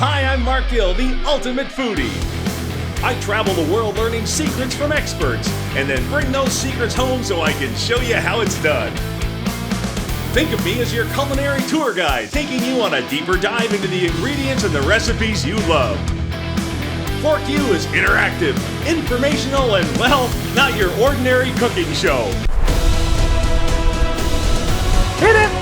Hi, I'm Marc Gill, the ultimate foodie. I travel the world learning secrets from experts and then bring those secrets home so I can show you how it's done. Think of me as your culinary tour guide, taking you on a deeper dive into the ingredients and the recipes you love. Fork U is interactive, informational, and, well, not your ordinary cooking show. Hit it!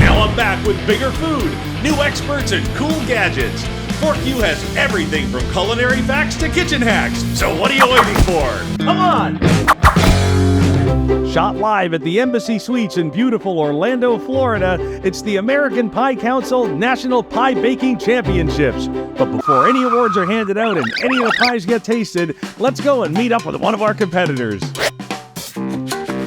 Now I'm back with bigger food, new experts, and cool gadgets. Fork U has everything from culinary facts to kitchen hacks. So what are you waiting for? Come on! Shot live at the Embassy Suites in beautiful Orlando, Florida, it's the American Pie Council National Pie Baking Championships. But before any awards are handed out and any of the pies get tasted, let's go and meet up with one of our competitors.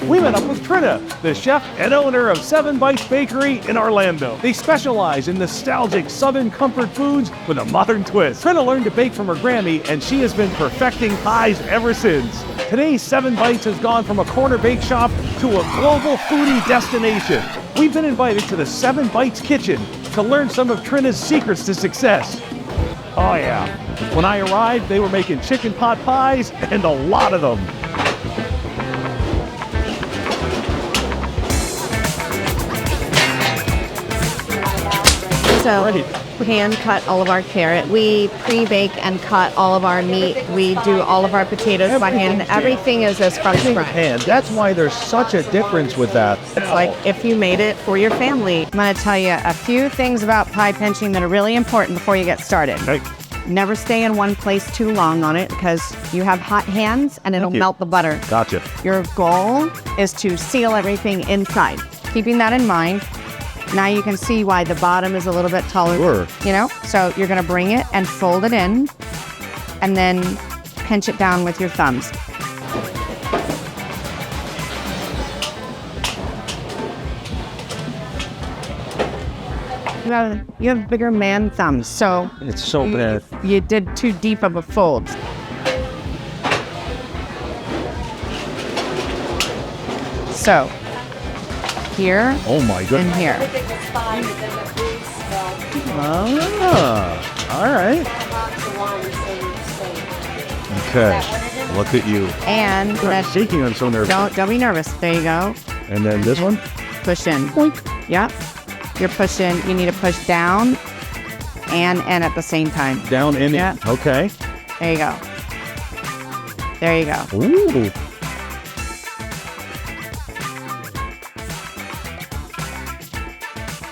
We met up with Trina, the chef and owner of 7 Bites Bakery in Orlando. They specialize in nostalgic Southern comfort foods with a modern twist. Trina learned to bake from her Grammy, and she has been perfecting pies ever since. Today's 7 Bites has gone from a corner bake shop to a global foodie destination. We've been invited to the 7 Bites kitchen to learn some of Trina's secrets to success. Oh yeah, when I arrived, they were making chicken pot pies, and a lot of them. So we hand cut all of our carrot. We pre-bake and cut all of our meat. We do all of our potatoes by hand. Everything is as from scratch. Hand. That's why there's such a difference with that. It's like if you made it for your family. I'm going to tell you a few things about pie pinching that are really important before you get started. Okay. Never stay in one place too long on it because you have hot hands and it'll melt the butter. Gotcha. Your goal is to seal everything inside. Keeping that in mind, now you can see why the bottom is a little bit taller. Sure. You know? So you're going to bring it and fold it in and then pinch it down with your thumbs. You have bigger man thumbs, so It's so bad. you did too deep of a fold. So here Oh my and goodness. here. Ah, all right. Okay. Look at you. And I'm shaking. I'm so nervous. don't be nervous. There you go. And then this one. Push in. Boink. Yep. You're pushing. You need to push down and at the same time. Down in. Yeah. Okay. There you go. There you go. Ooh.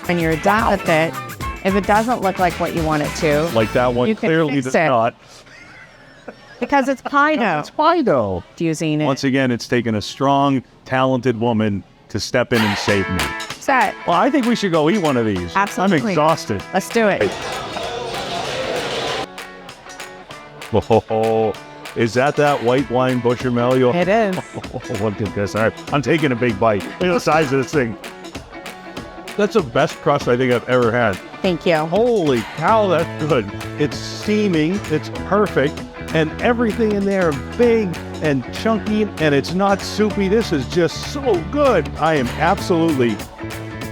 When you're done with it, if it doesn't look like what you want it to, Like that one You can clearly fix does it. not. because it's pie dough. It's pie dough. Using it. Once again, it's taken a strong, talented woman to step in and save me. Set. Well, I think we should go eat one of these. Absolutely. I'm exhausted. Let's do it. Oh, is that white wine Bushmelio? It is. Oh, look at this. All right, I'm taking a big bite. Look at the size of this thing. That's the best crust I think I've ever had. Thank you. Holy cow, that's good. It's steaming, it's perfect, and everything in there big and chunky, and it's not soupy. This is just so good. I am absolutely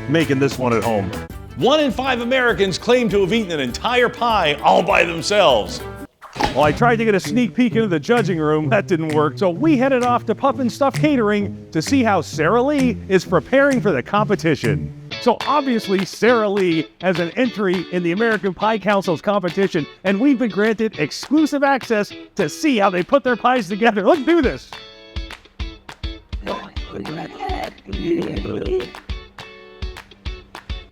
making this one at home. 1 in 5 Americans claim to have eaten an entire pie all by themselves. Well, I tried to get a sneak peek into the judging room. That didn't work, so we headed off to Puff and Stuff Catering to see how Sara-Lee is preparing for the competition. So obviously, Sara-Lee has an entry in the American Pie Council's competition, and we've been granted exclusive access to see how they put their pies together. Let's do this.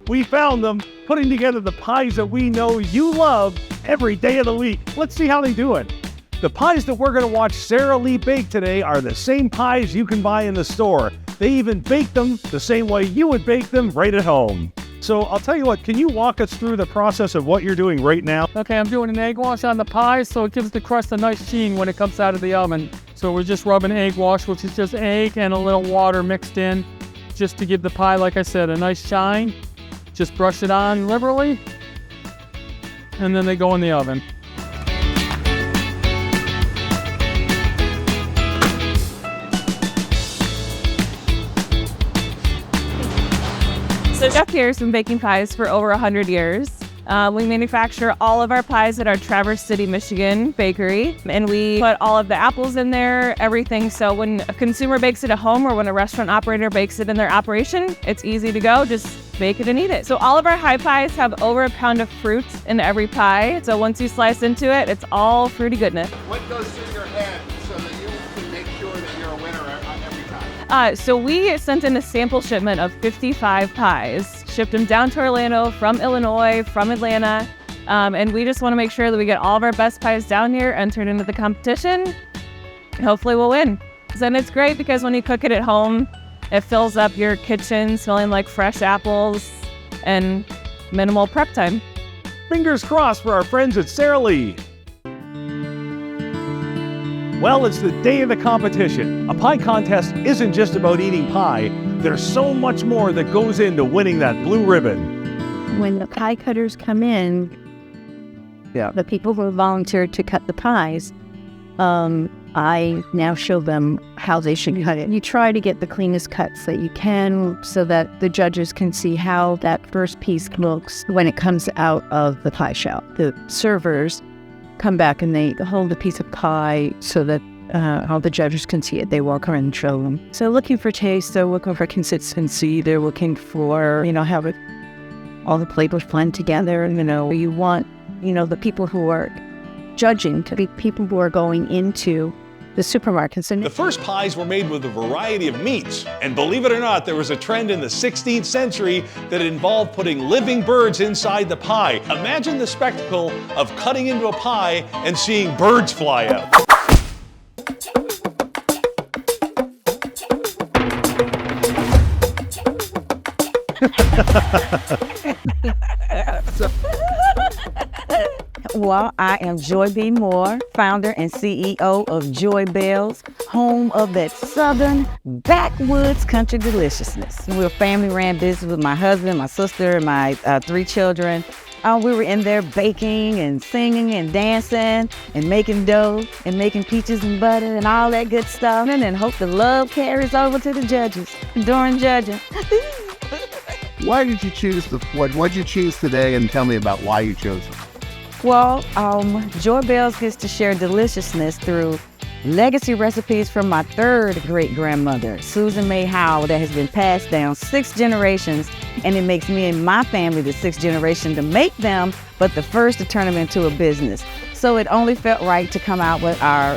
We found them putting together the pies that we know you love every day of the week. Let's see how they do it. The pies that we're going to watch Sara-Lee bake today are the same pies you can buy in the store. They even bake them the same way you would bake them right at home. So I'll tell you what, can you walk us through the process of what you're doing right now? Okay, I'm doing an egg wash on the pie, so it gives the crust a nice sheen when it comes out of the oven. So we're just rubbing egg wash, which is just egg and a little water mixed in, just to give the pie, like I said, a nice shine. Just brush it on liberally, and then they go in the oven. So Chef here's been baking pies for over 100 years. We manufacture all of our pies at our Traverse City, Michigan bakery, and we put all of the apples in there, everything. So when a consumer bakes it at home or when a restaurant operator bakes it in their operation, it's easy to go, just bake it and eat it. So all of our high pies have over a pound of fruit in every pie. So once you slice into it, it's all fruity goodness. What goes through your head so that you can make sure that you're a winner every time? So we sent in a sample shipment of 55 pies, shipped them down to Orlando from Illinois, from Atlanta, and we just want to make sure that we get all of our best pies down here, entered into the competition. Hopefully we'll win. And it's great because when you cook it at home, it fills up your kitchen smelling like fresh apples and minimal prep time. Fingers crossed for our friends at Sara-Lee. Well, it's the day of the competition. A pie contest isn't just about eating pie. There's so much more that goes into winning that blue ribbon. When the pie cutters come in, the people who volunteered to cut the pies, I now show them how they should cut it. You try to get the cleanest cuts that you can so that the judges can see how that first piece looks when it comes out of the pie shell. The servers come back and they hold a piece of pie so that all the judges can see it. They walk around and show them. So looking for taste, they're looking for consistency, they're looking for, how all the flavors blend together. You want, the people who are judging to be people who are going into the supermarkets. And The first pies were made with a variety of meats, and believe it or not, there was a trend in the 16th century that involved putting living birds inside the pie. Imagine the spectacle of cutting into a pie and seeing birds fly out. Well, I am Joy B. Moore, founder and CEO of Joy Bells, home of that southern backwoods country deliciousness. We're a family-ran business with my husband, my sister, and my 3 children. We were in there baking and singing and dancing and making dough and making peaches and butter and all that good stuff, and hope the love carries over to the judges during judging. Why did you choose what did you choose today, and tell me about why you chose it? Well, Joy Bells gets to share deliciousness through legacy recipes from my 3rd great-grandmother, Susan May Howell, that has been passed down 6 generations, and it makes me and my family the 6th generation to make them, but the first to turn them into a business. So it only felt right to come out with our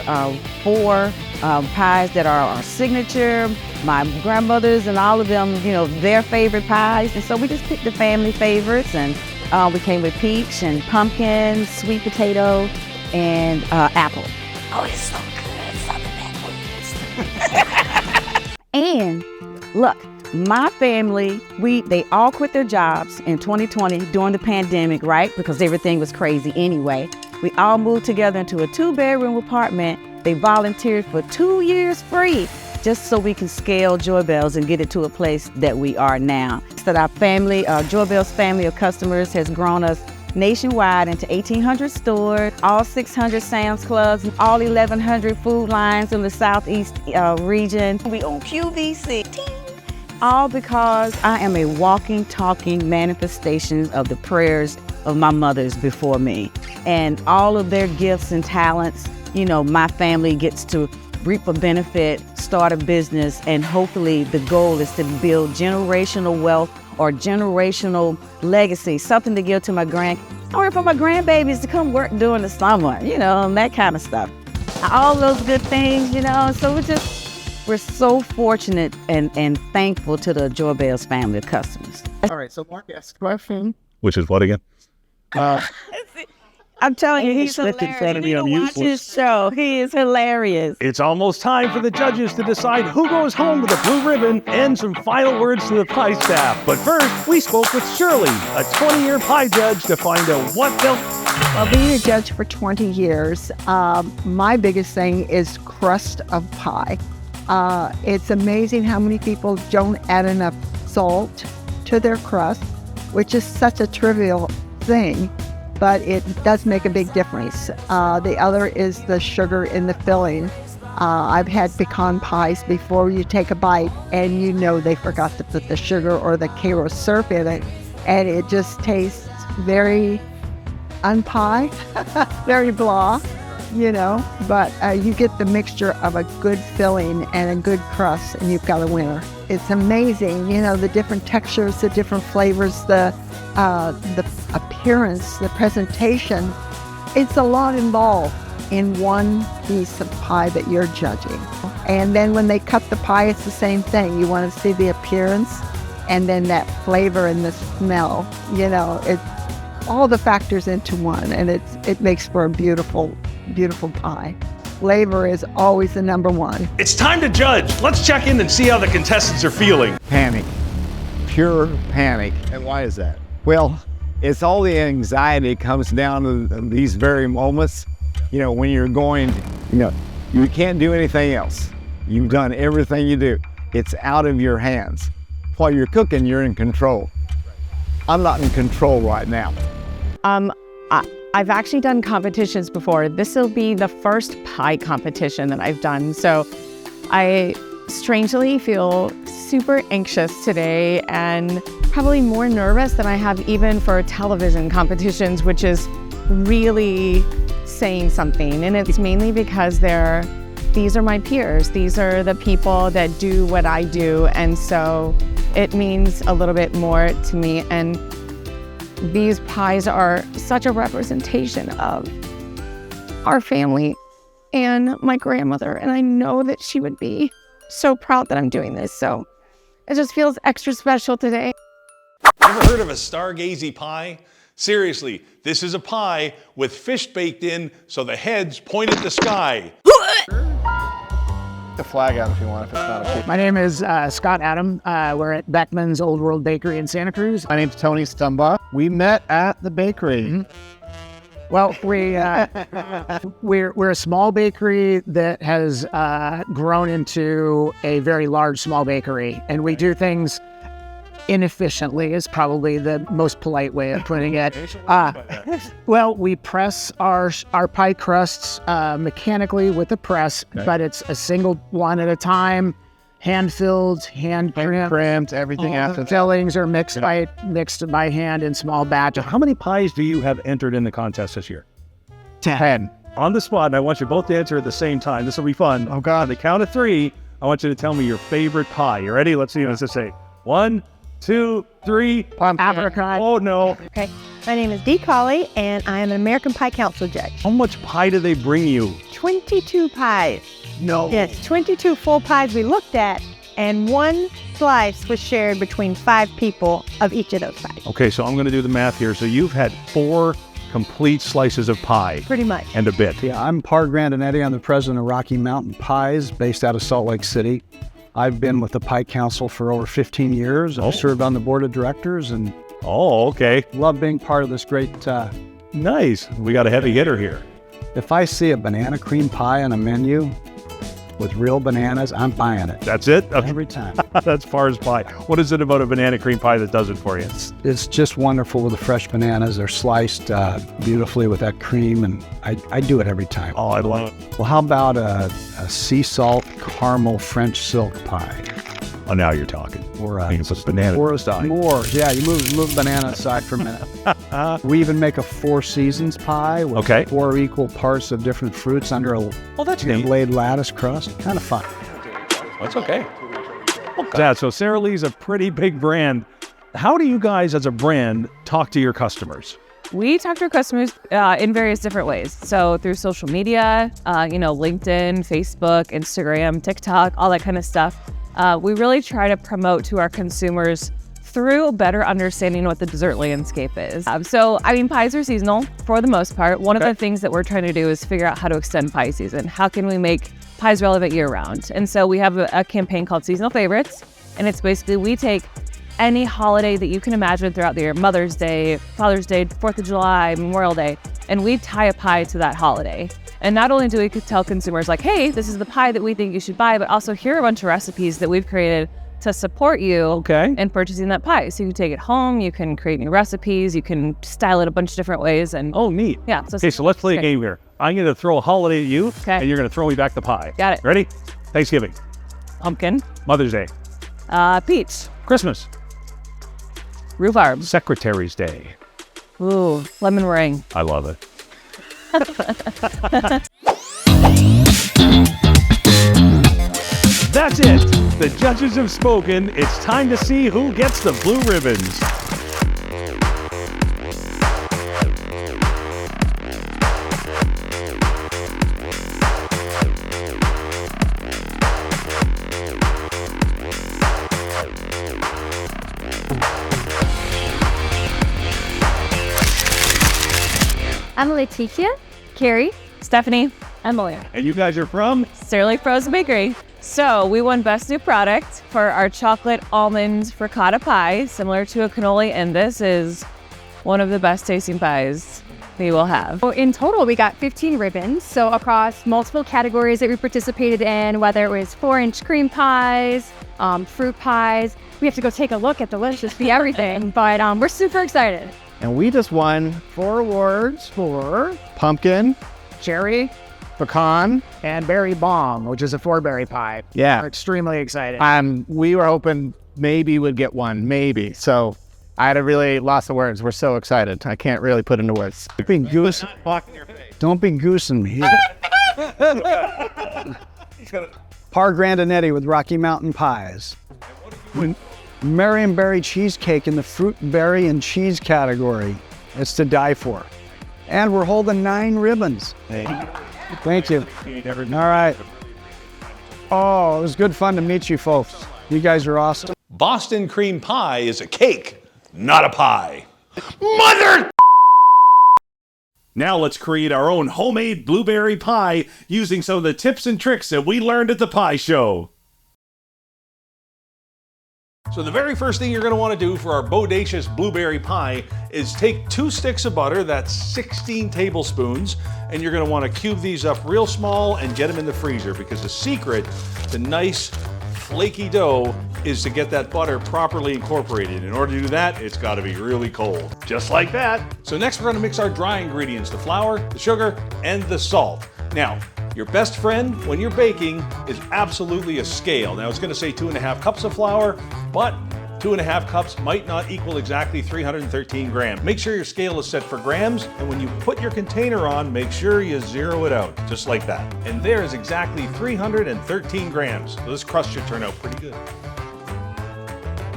4 pies that are our signature, my grandmother's and all of them, their favorite pies. And so we just picked the family favorites, and we came with peach and pumpkin, sweet potato, and apple. Oh, it's so good. Something backwoods. And look, my family, they all quit their jobs in 2020 during the pandemic, right? Because everything was crazy anyway. We all moved together into a 2-bedroom apartment. They volunteered for 2 years free, just so we can scale Joy Bells and get it to a place that we are now. So our family, Joy Bells family of customers has grown us nationwide into 1,800 stores, all 600 Sam's Clubs, and all 1,100 food lines in the Southeast region. We own QVC. All because I am a walking, talking manifestation of the prayers of my mothers before me. And all of their gifts and talents, my family gets to reap a benefit, start a business, and hopefully the goal is to build generational wealth or generational legacy, something to give to my or for my grandbabies to come work during the summer, and that kind of stuff. All those good things, so we're so fortunate and thankful to the Joy Bells family of customers. All right, so Mark asked a question. Which is what again? I'm telling you, he's hilarious. Watch his show. He is hilarious. It's almost time for the judges to decide who goes home with a blue ribbon and some final words to the pie staff. But first, we spoke with Shirley, a 20-year pie judge, to find out what they'll... Well, being a judge for 20 years, my biggest thing is crust of pie. It's amazing how many people don't add enough salt to their crust, which is such a trivial thing, but it does make a big difference. The other is the sugar in the filling. I've had pecan pies before. You take a bite and you know they forgot to put the sugar or the Cairo syrup in it, and it just tastes very unpie, very blah, you know. But you get the mixture of a good filling and a good crust, and you've got a winner. It's amazing, you know, the different textures, the different flavors, the appearance, the presentation. It's a lot involved in one piece of pie that you're judging. And then when they cut the pie, it's the same thing. You want to see the appearance and then that flavor and the smell. You know, it all the factors into one, and it makes for a beautiful, beautiful pie. Flavor is always the number one. It's time to judge. Let's check in and see how the contestants are feeling. Panic, pure panic. And why is that? Well, it's all the anxiety comes down to these very moments. You know, when you're going, you know, you can't do anything else. You've done everything you do. It's out of your hands. While you're cooking, you're in control. I'm not in control right now. I've actually done competitions before. This will be the first pie competition that I've done. So I strangely feel super anxious today and probably more nervous than I have even for television competitions, which is really saying something. And it's mainly because these are my peers. These are the people that do what I do. And so it means a little bit more to me. And these pies are such a representation of our family and my grandmother. And I know that she would be so proud that I'm doing this. So it just feels extra special today. Ever heard of a stargazy pie? Seriously, this is a pie with fish baked in so the heads point at the sky. The flag out if you want, if it's not a My name is Scott Adam. We're at Beckman's Old World Bakery in Santa Cruz. My name's Tony Stumbaugh. We met at the bakery. Mm-hmm. Well, we're a small bakery that has grown into a very large small bakery, and we do things inefficiently is probably the most polite way of putting it. Well, we press our pie crusts mechanically with a press, but it's a single one at a time, hand-filled, hand-crimped. Everything after that. Fillings are mixed by hand in small batches. How many pies do you have entered in the contest this year? 10. On the spot, and I want you both to answer at the same time. This will be fun. Oh, God. On the count of 3, I want you to tell me your favorite pie. You ready? Let's see. Let's just say 1, 2, 3. Apricot. Oh, no. Okay. My name is Dee Colley, and I am an American Pie Council judge. How much pie do they bring you? 22 pies. No. Yes, 22 full pies we looked at, and 1 slice was shared between 5 people of each of those pies. Okay, so I'm going to do the math here. So you've had 4 complete slices of pie. Pretty much. And a bit. Yeah, I'm Part Grandinetti. I'm the president of Rocky Mountain Pies, based out of Salt Lake City. I've been with the Pie Council for over 15 years. I've served on the board of directors and okay. Love being part of this great... Nice. We got a heavy hitter here. If I see a banana cream pie on a menu with real bananas, I'm buying it. That's it? Okay. Every time. That's far as pie. What is it about a banana cream pie that does it for you? It's just wonderful with the fresh bananas. They're sliced beautifully with that cream, and I do it every time. Oh, I love it. Well, how about a sea salt caramel French silk pie? Oh, now you're talking. Or you can put banana or aside. More. Yeah, you move banana aside for a minute. We even make a 4 seasons pie with 4 equal parts of different fruits under a laid lattice crust. Kind of fun. That's okay. Yeah, so Sara-Lee's a pretty big brand. How do you guys as a brand talk to your customers? We talk to our customers in various different ways. So through social media, LinkedIn, Facebook, Instagram, TikTok, all that kind of stuff. We really try to promote to our consumers through better understanding what the dessert landscape is. Pies are seasonal for the most part. One of the things that we're trying to do is figure out how to extend pie season. How can we make pies relevant year-round? And so we have a campaign called Seasonal Favorites, and it's basically we take any holiday that you can imagine throughout the year, Mother's Day, Father's Day, 4th of July, Memorial Day, and we tie a pie to that holiday. And not only do we tell consumers like, hey, this is the pie that we think you should buy, but also here are a bunch of recipes that we've created to support you in purchasing that pie. So you can take it home, you can create new recipes, you can style it a bunch of different ways. And oh, neat. Yeah. Okay, so let's play a game here. I'm going to throw a holiday at you, and you're going to throw me back the pie. Got it. Ready? Thanksgiving. Pumpkin. Mother's Day. Peach. Christmas. Rhubarb. Secretary's Day. Ooh, lemon meringue. I love it. That's it. The judges have spoken. It's time to see who gets the blue ribbons. I'm Leticia, Carrie, Stephanie, Emily. And you guys are from? Sara-Lee Frozen Bakery. So we won Best New Product for our chocolate almond ricotta pie, similar to a cannoli, and this is one of the best tasting pies we will have. So in total, we got 15 ribbons. So across multiple categories that we participated in, whether it was 4-inch cream pies, fruit pies. We have to go take a look at the list to see everything, but we're super excited. And we just won 4 awards for pumpkin, cherry, pecan, and berry bomb, which is a 4-berry pie. Yeah. We're extremely excited. We were hoping maybe we'd get one, maybe. So I had a really lost of words. We're so excited. I can't really put into words. Don't be goosing me. Par Grandinetti with Rocky Mountain Pies. Marionberry cheesecake in the fruit, berry, and cheese category. It's to die for. And we're holding 9 ribbons. Thank you. All right. Oh, it was good fun to meet you folks. You guys are awesome. Boston cream pie is a cake, not a pie. Mother! Now let's create our own homemade blueberry pie using some of the tips and tricks that we learned at the pie show. So the very first thing you're going to want to do for our bodacious blueberry pie is take 2 sticks of butter, that's 16 tablespoons, and you're going to want to cube these up real small and get them in the freezer, because the secret to nice flaky dough is to get that butter properly incorporated. In order to do that, it's got to be really cold. Just like that. So next we're going to mix our dry ingredients, the flour, the sugar, and the salt. Now, your best friend when you're baking is absolutely a scale. Now it's going to say 2.5 cups of flour, but 2.5 cups might not equal exactly 313 grams. Make sure your scale is set for grams, and when you put your container on, make sure you zero it out, just like that. And there is exactly 313 grams. So this crust should turn out pretty good.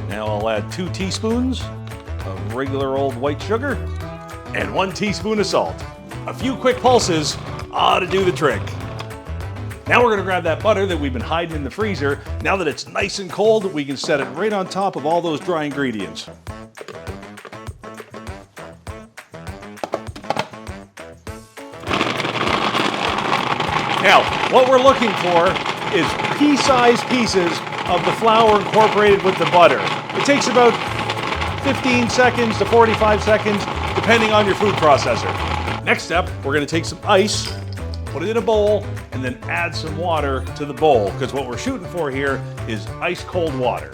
Now I'll add 2 teaspoons of regular old white sugar and 1 teaspoon of salt. A few quick pulses ought to do the trick. Now we're going to grab that butter that we've been hiding in the freezer. Now that it's nice and cold, we can set it right on top of all those dry ingredients. Now, what we're looking for is pea-sized pieces of the flour incorporated with the butter. It takes about 15 seconds to 45 seconds, depending on your food processor. Next step, we're going to take some ice, put it in a bowl, and then add some water to the bowl, because what we're shooting for here is ice cold water.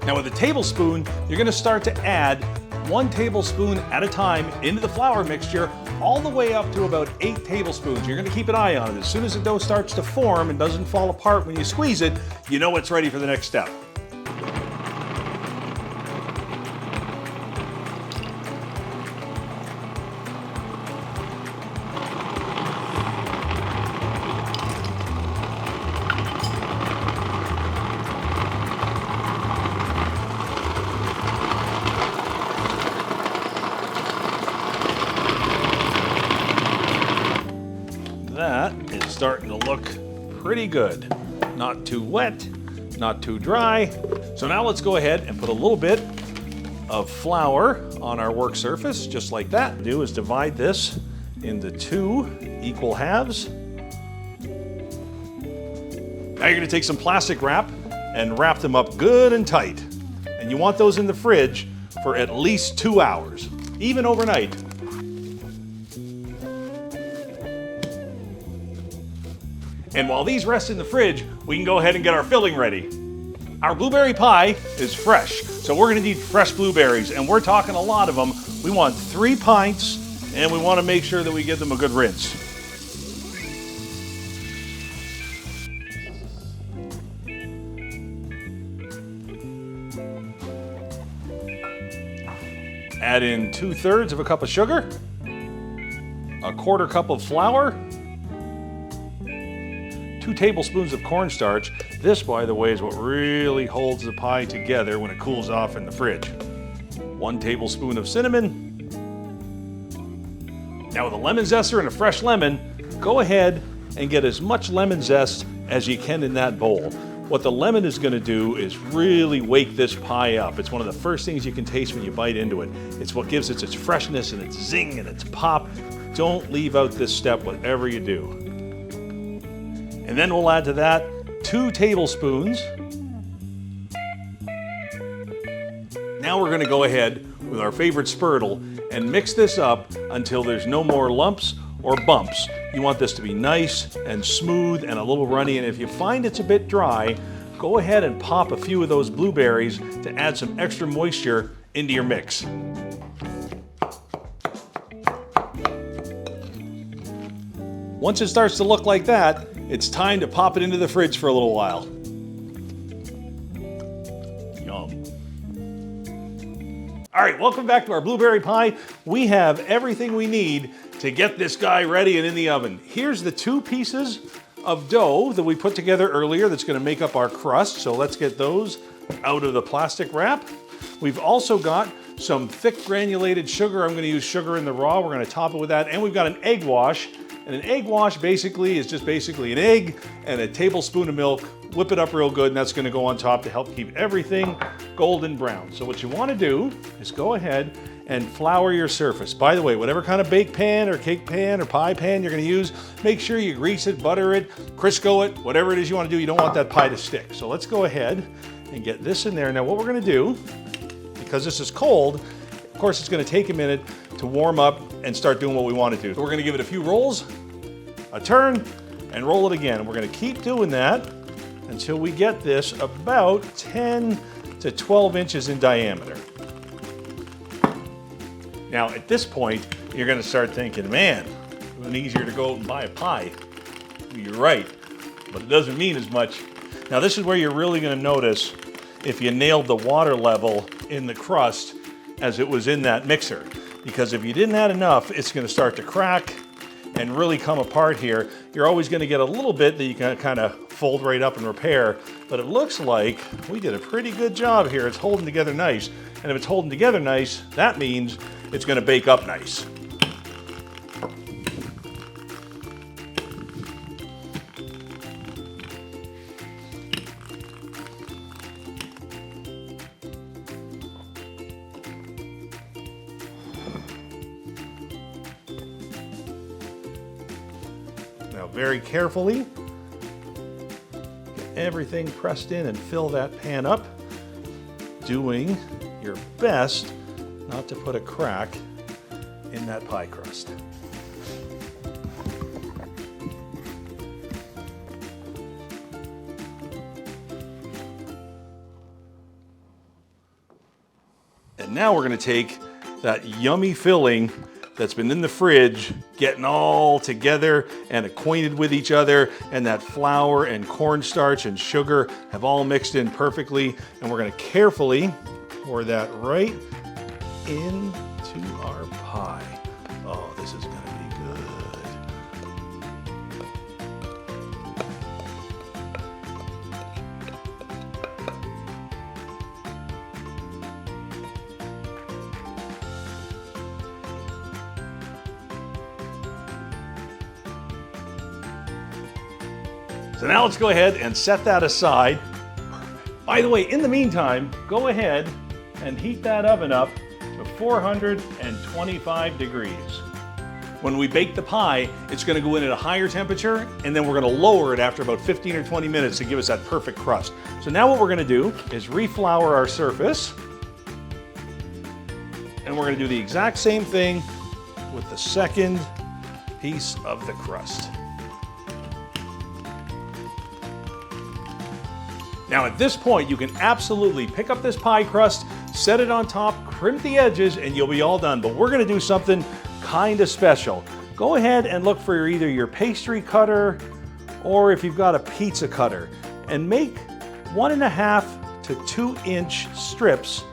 Now with a tablespoon, you're going to start to add 1 tablespoon at a time into the flour mixture, all the way up to about 8 tablespoons. You're going to keep an eye on it. As soon as the dough starts to form and doesn't fall apart when you squeeze it, you know it's ready for the next step. That is starting to look pretty good. Not too wet, not too dry. So now let's go ahead and put a little bit of flour on our work surface, just like that. What we do is divide this into 2 equal halves. Now you're going to take some plastic wrap and wrap them up good and tight. And you want those in the fridge for at least 2 hours, even overnight. And while these rest in the fridge, we we can go ahead and get our filling ready. Our blueberry pie is fresh, so we're gonna need fresh blueberries, and we're talking a lot of them. We want 3 pints, and we wanna make sure that we give them a good rinse. Add in 2/3 of a cup of sugar, a 1/4 cup of flour, 2 tablespoons of cornstarch. This, by the way, is what really holds the pie together when it cools off in the fridge. 1 tablespoon of cinnamon. Now with a lemon zester and a fresh lemon, go ahead and get as much lemon zest as you can in that bowl. What the lemon is going to do is really wake this pie up. It's one of the first things you can taste when you bite into it. It's what gives it its freshness and its zing and its pop. Don't leave out this step, whatever you do. And then we'll add to that 2 tablespoons. Now we're going to go ahead with our favorite spurtle and mix this up until there's no more lumps or bumps. You want this to be nice and smooth and a little runny, and if you find it's a bit dry, go ahead and pop a few of those blueberries to add some extra moisture into your mix. Once it starts to look like that, it's time to pop it into the fridge for a little while. Yum. All right, welcome back to our blueberry pie. We have everything we need to get this guy ready and in the oven. Here's the 2 pieces of dough that we put together earlier that's gonna make up our crust. So let's get those out of the plastic wrap. We've also got some thick granulated sugar. I'm gonna use sugar in the raw. We're gonna top it with that. And we've got an egg wash. And an egg wash basically is just basically an egg and a tablespoon of milk. Whip it up real good, and that's gonna go on top to help keep everything golden brown. So what you wanna do is go ahead and flour your surface. By the way, whatever kind of bake pan or cake pan or pie pan you're gonna use, make sure you grease it, butter it, Crisco it, whatever it is you wanna do. You don't want that pie to stick. So let's go ahead and get this in there. Now what we're gonna do, because this is cold, of course it's gonna take a minute to warm up and start doing what we wanna do. So we're gonna give it a few rolls, a turn, and roll it again. And we're gonna keep doing that until we get this about 10 to 12 inches in diameter. Now at this point, you're gonna start thinking, man, it would be easier to go out and buy a pie. You're right, but it doesn't mean as much. Now this is where you're really gonna notice if you nailed the water level in the crust as it was in that mixer. Because if you didn't add enough, it's gonna start to crack and really come apart here. You're always gonna get a little bit that you can kind of fold right up and repair, but it looks like we did a pretty good job here. It's holding together nice. And if it's holding together nice, that means it's gonna bake up nice. Now very carefully, get everything pressed in and fill that pan up, doing your best not to put a crack in that pie crust. And now we're going to take that yummy filling that's been in the fridge, getting all together and acquainted with each other, and that flour and cornstarch and sugar have all mixed in perfectly, and we're going to carefully pour that right into our pie. Oh, this is gonna be good. So now let's go ahead and set that aside. By the way, in the meantime, go ahead and heat that oven up to 425 degrees. When we bake the pie, it's gonna go in at a higher temperature, and then we're gonna lower it after about 15 or 20 minutes to give us that perfect crust. So now what we're gonna do is reflour our surface, and we're gonna do the exact same thing with the second piece of the crust. Now at this point, you can absolutely pick up this pie crust, set it on top, crimp the edges, and you'll be all done. But we're gonna do something kind of special. Go ahead and look for either your pastry cutter or if you've got a pizza cutter, and make 1.5 to 2 inch strips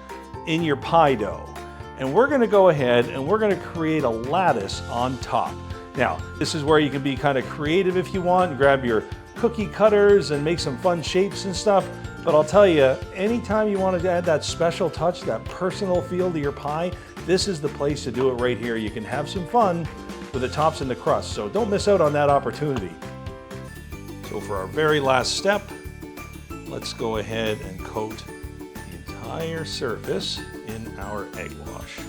in your pie dough. And we're gonna go ahead and we're gonna create a lattice on top. Now, this is where you can be kind of creative if you want, and grab your cookie cutters and make some fun shapes and stuff. But I'll tell you, anytime you want to add that special touch, that personal feel to your pie, this is the place to do it right here. You can have some fun with the tops and the crust, so don't miss out on that opportunity. So for our very last step, let's go ahead and coat the entire surface in our egg wash.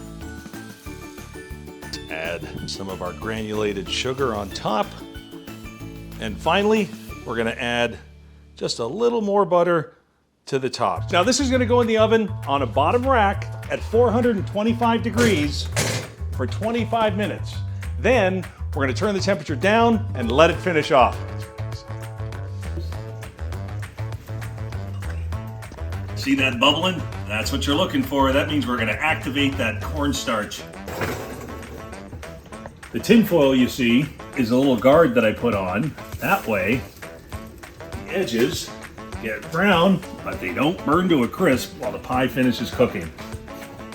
Let's add some of our granulated sugar on top. And finally, we're gonna add just a little more butter to the top. Now this is gonna go in the oven on a bottom rack at 425 degrees for 25 minutes. Then we're gonna turn the temperature down and let it finish off. See that bubbling? That's what you're looking for. That means we're gonna activate that cornstarch. The tin foil you see is a little guard that I put on. That way, the edges get brown, but they don't burn to a crisp while the pie finishes cooking.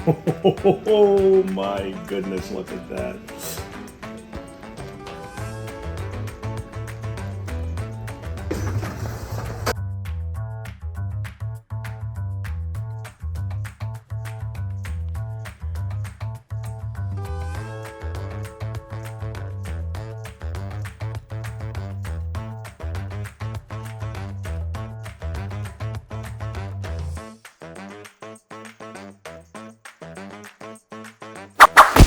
Oh my goodness, look at that.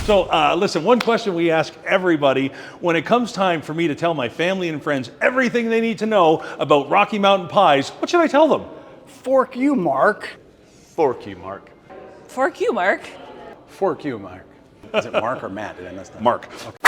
So listen, one question we ask everybody when it comes time for me to tell my family and friends everything they need to know about Rocky Mountain pies, what should I tell them? Fork you, Mark. Fork you, Mark. Fork you, Mark. Fork you, Mark. Is it Mark or Matt? Did I mess that up? Mark. Okay.